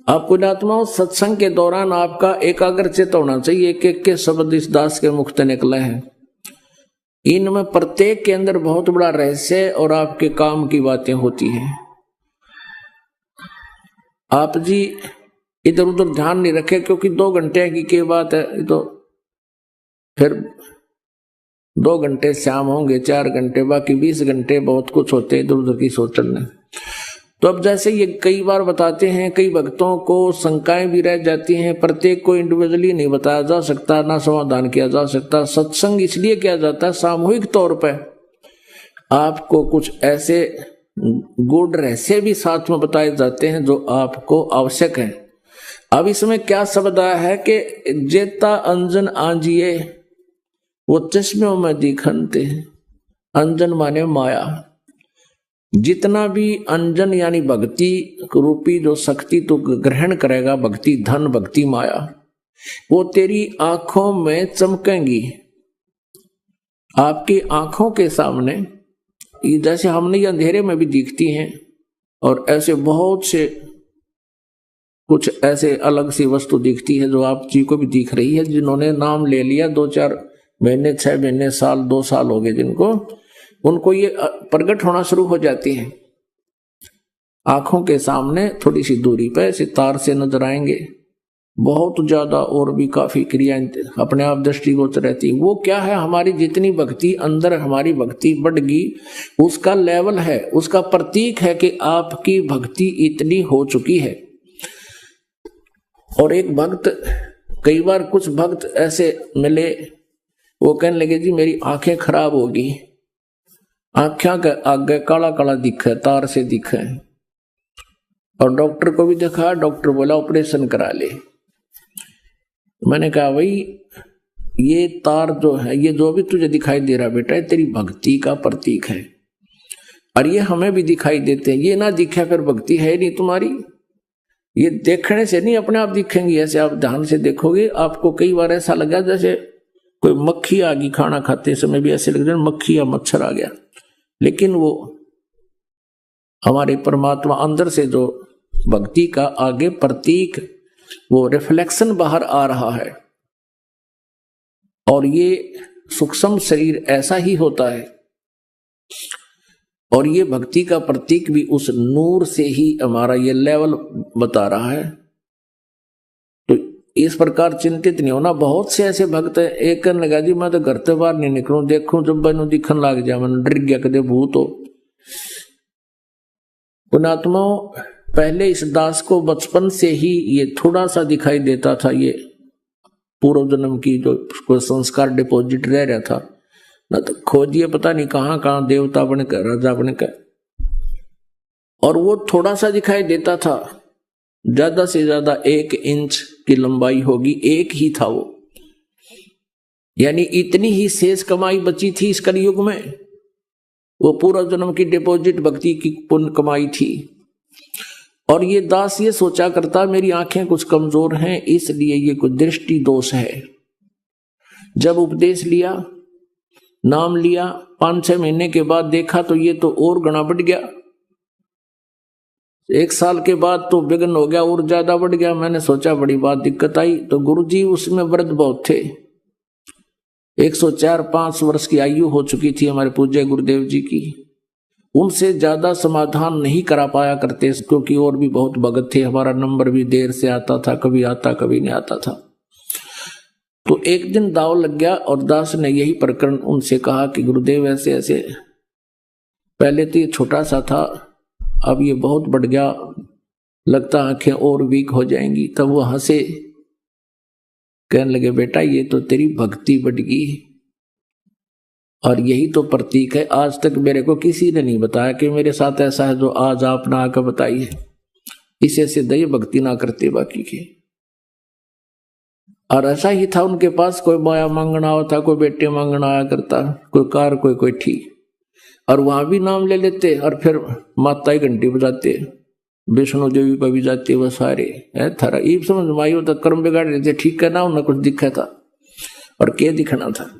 आप पुण्यात्माओं, सत्संग के दौरान आपका एकाग्रचित होना चाहिए। एक एक के शब्द इस दास के मुख से निकले हैं, इनमें प्रत्येक के अंदर बहुत बड़ा रहस्य और आपके काम की बातें होती हैं। आप जी इधर उधर ध्यान नहीं रखे, क्योंकि 2 घंटे की क्या बात है, तो फिर 2 घंटे शाम होंगे, 4 घंटे, बाकी 20 घंटे बहुत कुछ होते इधर उधर की सोचने। तो अब जैसे ये कई बार बताते हैं, कई भक्तों को शंकाएं भी रह जाती हैं, प्रत्येक को इंडिविजुअली नहीं बताया जा सकता, ना समाधान किया जा सकता। सत्संग इसलिए किया जाता है सामूहिक तौर पर, आपको कुछ ऐसे गूढ़ रहस्य भी साथ में बताए जाते हैं जो आपको आवश्यक है। अब इसमें क्या शब्द आया है कि जेता अंजन आंजिए वो चश्मों में दिखनते हैं। अंजन माने माया। जितना भी अंजन यानी भक्ति रूपी जो शक्ति तो ग्रहण करेगा, भक्ति धन, भक्ति माया, वो तेरी आंखों में चमकेंगी। आपकी आंखों के सामने जैसे हमने ये अंधेरे में भी दिखती हैं, और ऐसे बहुत से कुछ ऐसे अलग सी वस्तु दिखती है जो आप जी को भी दिख रही है। जिन्होंने नाम ले लिया 2-4 महीने, 6 महीने, साल, 2 साल हो गए जिनको, उनको ये प्रकट होना शुरू हो जाती है। आंखों के सामने थोड़ी सी दूरी पर सितार से नजर आएंगे, बहुत ज्यादा और भी काफी क्रियाएं अपने आप दृष्टिगोचर रहती। वो क्या है, हमारी जितनी भक्ति अंदर, हमारी भक्ति बढ़गी, उसका लेवल है, उसका प्रतीक है कि आपकी भक्ति इतनी हो चुकी है। और एक भक्त, कई बार कुछ भक्त ऐसे मिले, वो कहने लगे जी मेरी आंखें खराब होगी, आंखें के आगे काला काला दिखे, तार से दिखे, और डॉक्टर को भी देखा, डॉक्टर बोला ऑपरेशन करा ले। मैंने कहा भाई ये तार जो है, ये जो भी तुझे दिखाई दे रहा बेटा, ये तेरी भक्ति का प्रतीक है, और ये हमें भी दिखाई देते हैं। ये ना दिखा फिर भक्ति है नहीं तुम्हारी। ये देखने से नहीं अपने आप दिखेंगी, ऐसे आप ध्यान से देखोगे, आपको कई बार ऐसा लगा जैसे कोई मक्खी आ गई, खाना खाते समय भी ऐसे लग रहा है मक्खी या मच्छर आ गया, लेकिन वो हमारे परमात्मा अंदर से जो भक्ति का आगे प्रतीक, वो रिफ्लेक्शन बाहर आ रहा है। और ये सूक्ष्म शरीर ऐसा ही होता है, और ये भक्ति का प्रतीक भी उस नूर से ही हमारा ये लेवल बता रहा है। तो इस प्रकार चिंतित नहीं होना। बहुत से ऐसे भक्त है, एक कहने लगा जी मैं तो घर से बाहर नहीं निकलूं, देखूं जब मैंने दिखन लग जाए, मैंने डर गया कदे भूत हो। पुण्यात्माओं, पहले इस दास को बचपन से ही ये थोड़ा सा दिखाई देता था, ये पूर्व जन्म की जो कोई संस्कार डिपॉजिट रह रहा था ना, तो खोजिए पता नहीं कहां कहां देवता बनकर, राजा बनकर, और वो थोड़ा सा दिखाई देता था। ज्यादा से ज्यादा 1 इंच की लंबाई होगी, एक ही था वो, यानी इतनी ही शेष कमाई बची थी इस कलयुग में। वो पूर्व जन्म की डिपॉजिट भक्ति की पुण्य कमाई थी। और ये दास ये सोचा करता मेरी आंखें कुछ कमजोर हैं, इसलिए ये कुछ दृष्टि दोष है। जब उपदेश लिया, नाम लिया, 5-6 महीने के बाद देखा तो ये तो और गणा बढ़ गया। 1 साल के बाद तो विघ्न हो गया, और ज्यादा बढ़ गया। मैंने सोचा बड़ी बात दिक्कत आई। तो गुरुजी उसमें वृद्ध बहुत थे, 104-5 वर्ष की आयु हो चुकी थी हमारे पूज्य गुरुदेव जी की। उनसे ज्यादा समाधान नहीं करा पाया करते, क्योंकि और भी बहुत भगत थे। हमारा नंबर भी देर से आता था, कभी आता कभी नहीं आता था। तो एक दिन दाव लग गया, और दास ने यही प्रकरण उनसे कहा कि गुरुदेव ऐसे ऐसे, पहले तो ये छोटा सा था, अब ये बहुत बढ़ गया, लगता आंखें और वीक हो जाएंगी। तब वो हंसे, कहने लगे बेटा ये तो तेरी भक्ति बढ़ गई, और यही तो प्रतीक है। आज तक मेरे को किसी ने नहीं बताया कि मेरे साथ ऐसा है जो आज आपने आकर बताई है। इसे सिद्ध ये भक्ति ना करते बाकी के। और ऐसा ही था उनके पास, कोई माया मांगना होता, कोई बेटे मांगना आया करता, कोई कार, कोई ठीक, और वहां भी नाम ले लेते, और फिर माता ही घंटी बजाते, विष्णु देवी पर भी जाते, वो सारे थारा ईब समझ माई होता कर्म बिगाड़ रहे थे। ठीक है ना, उन्हें कुछ दिखा था, और क्या दिखना था।